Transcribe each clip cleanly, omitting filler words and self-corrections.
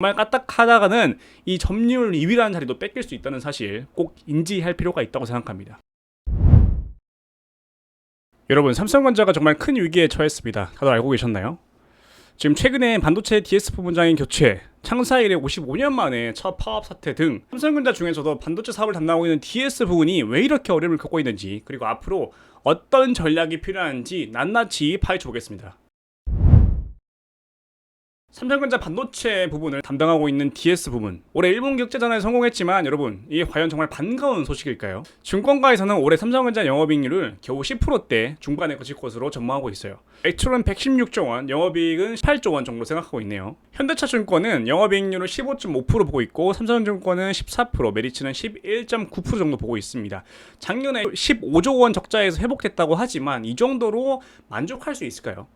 정말 까딱하다가는 이 점유율 2위라는 자리도 뺏길 수 있다는 사실 꼭 인지할 필요가 있다고 생각합니다. 여러분, 삼성전자가 정말 큰 위기에 처했습니다. 다들 알고 계셨나요? 지금 최근에 반도체 DS 부분장인 교체, 창사 이래 55년 만에 첫 파업 사태 등 삼성전자 중에서도 반도체 사업을 담당하고 있는 DS 부분이 왜 이렇게 어려움을 겪고 있는지, 그리고 앞으로 어떤 전략이 필요한지 낱낱이 파헤쳐 보겠습니다. 삼성전자 반도체 부분을 담당하고 있는 DS 부분, 올해 일본 국제전화에 성공했지만 여러분, 이게 과연 정말 반가운 소식일까요? 증권가에서는 올해 삼성전자 영업이익률을 겨우 10%대 중반에 그칠 것으로 전망하고 있어요. 매출은 116조 원, 영업이익은 18조 원 정도 생각하고 있네요. 현대차증권은 영업이익률을 15.5% 보고 있고, 삼성증권은 14%, 메리츠는 11.9% 정도 보고 있습니다. 작년에 15조 원 적자에서 회복됐다고 하지만 이 정도로 만족할 수 있을까요?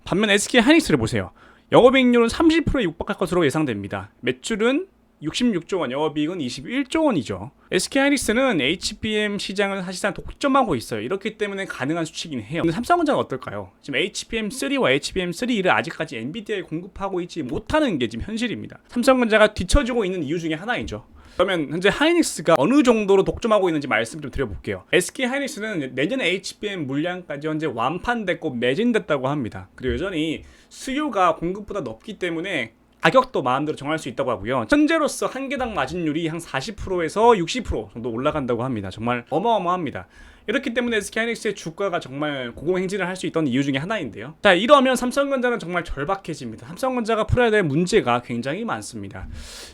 반면 SK 하이닉스를 보세요. 영업이익률은 30%에 육박할 것으로 예상됩니다. 매출은 66조 원, 영업이익은 21조 원이죠. SK하이닉스는 HBM 시장을 사실상 독점하고 있어요. 이렇기 때문에 가능한 수치긴 해요. 근데 삼성전자는 어떨까요? 지금 HBM3와 HBM3를 아직까지 엔비디아에 공급하고 있지 못하는 게 지금 현실입니다. 삼성전자가 뒤처지고 있는 이유 중에 하나이죠. 그러면 현재 하이닉스가 어느 정도로 독점하고 있는지 말씀 좀 드려볼게요. SK 하이닉스는 내년에 HBM 물량까지 현재 완판됐고 매진됐다고 합니다. 그리고 여전히 수요가 공급보다 높기 때문에 가격도 마음대로 정할 수 있다고 하고요. 현재로서 한 개당 마진율이 한 40%에서 60% 정도 올라간다고 합니다. 정말 어마어마합니다. 이렇기 때문에 SK하이닉스의 주가가 정말 고공행진을 할 수 있던 이유 중에 하나인데요. 자, 이러면 삼성전자는 정말 절박해집니다. 삼성전자가 풀어야 될 문제가 굉장히 많습니다.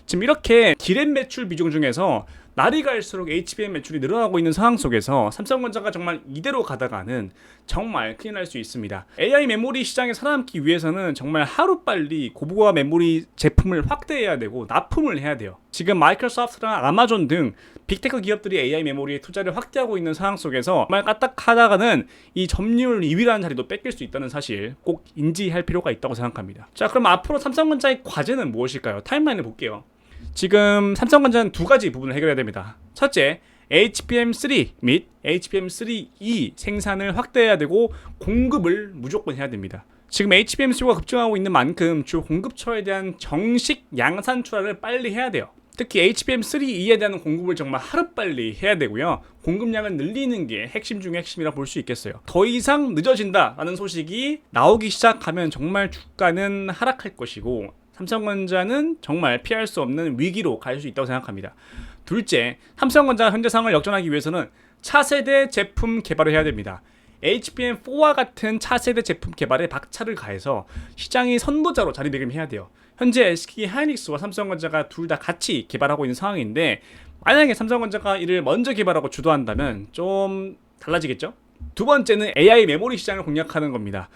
지금 이렇게 디램 매출 비중 중에서 날이 갈수록 HBM 매출이 늘어나고 있는 상황 속에서 삼성전자가 정말 이대로 가다가는 정말 큰일 날 수 있습니다. AI 메모리 시장에 살아남기 위해서는 정말 하루빨리 고부가 메모리 제품을 확대해야 되고 납품을 해야 돼요. 지금 마이크로소프트랑 아마존 등 빅테크 기업들이 AI 메모리에 투자를 확대하고 있는 상황 속에서 정말 까딱하다가는 이 점유율 2위라는 자리도 뺏길 수 있다는 사실 꼭 인지할 필요가 있다고 생각합니다. 자, 그럼 앞으로 삼성전자의 과제는 무엇일까요? 타임라인을 볼게요. 지금 삼성전자는 두 가지 부분을 해결해야 됩니다. 첫째, HBM3 및 HBM3E 생산을 확대해야 되고 공급을 무조건 해야 됩니다. 지금 HBM 수요가 급증하고 있는 만큼 주 공급처에 대한 정식 양산 출하를 빨리 해야 돼요. 특히 HBM3E에 대한 공급을 정말 하루빨리 해야 되고요. 공급량을 늘리는 게 핵심 중에 핵심이라 볼 수 있겠어요. 더 이상 늦어진다라는 소식이 나오기 시작하면 정말 주가는 하락할 것이고 삼성전자는 정말 피할 수 없는 위기로 갈 수 있다고 생각합니다. 둘째, 삼성전자가 현재 상황을 역전하기 위해서는 차세대 제품 개발을 해야 됩니다. HBM4와 같은 차세대 제품 개발에 박차를 가해서 시장의 선도자로 자리매김해야 돼요. 현재 SK 하이닉스와 삼성전자가 둘 다 같이 개발하고 있는 상황인데, 만약에 삼성전자가 이를 먼저 개발하고 주도한다면 좀 달라지겠죠? 두 번째는 AI 메모리 시장을 공략하는 겁니다.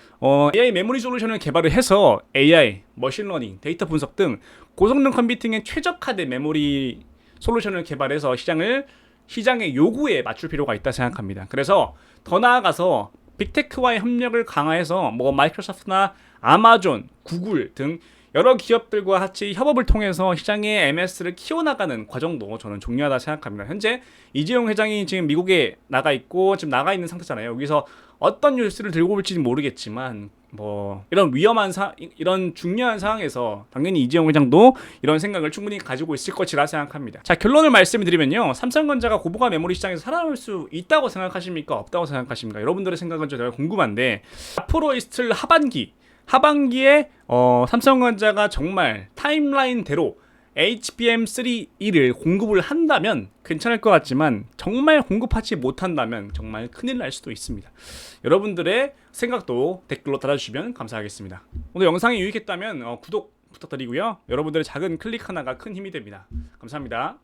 AI 메모리 솔루션을 개발을 해서 AI, 머신러닝, 데이터 분석 등 고성능 컴퓨팅에 최적화된 메모리 솔루션을 개발해서 시장의 요구에 맞출 필요가 있다 생각합니다. 그래서 더 나아가서 빅테크와의 협력을 강화해서 마이크로소프트나 아마존, 구글 등 여러 기업들과 같이 협업을 통해서 시장의 MS를 키워나가는 과정도 저는 중요하다 생각합니다. 현재 이재용 회장이 지금 미국에 나가 있고 지금 나가 있는 상태잖아요. 여기서 어떤 뉴스를 들고 올지는 모르겠지만 이런 중요한 상황에서 당연히 이재용 회장도 이런 생각을 충분히 가지고 있을 것이라 생각합니다. 자, 결론을 말씀드리면요, 삼성전자가 고부가 메모리 시장에서 살아남을 수 있다고 생각하십니까? 없다고 생각하십니까? 여러분들의 생각은 제가 궁금한데, 앞으로 있을 하반기에 삼성전자가 정말 타임라인대로 HBM3E를 공급을 한다면 괜찮을 것 같지만, 정말 공급하지 못한다면 정말 큰일 날 수도 있습니다. 여러분들의 생각도 댓글로 달아주시면 감사하겠습니다. 오늘 영상이 유익했다면 구독 부탁드리고요. 여러분들의 작은 클릭 하나가 큰 힘이 됩니다. 감사합니다.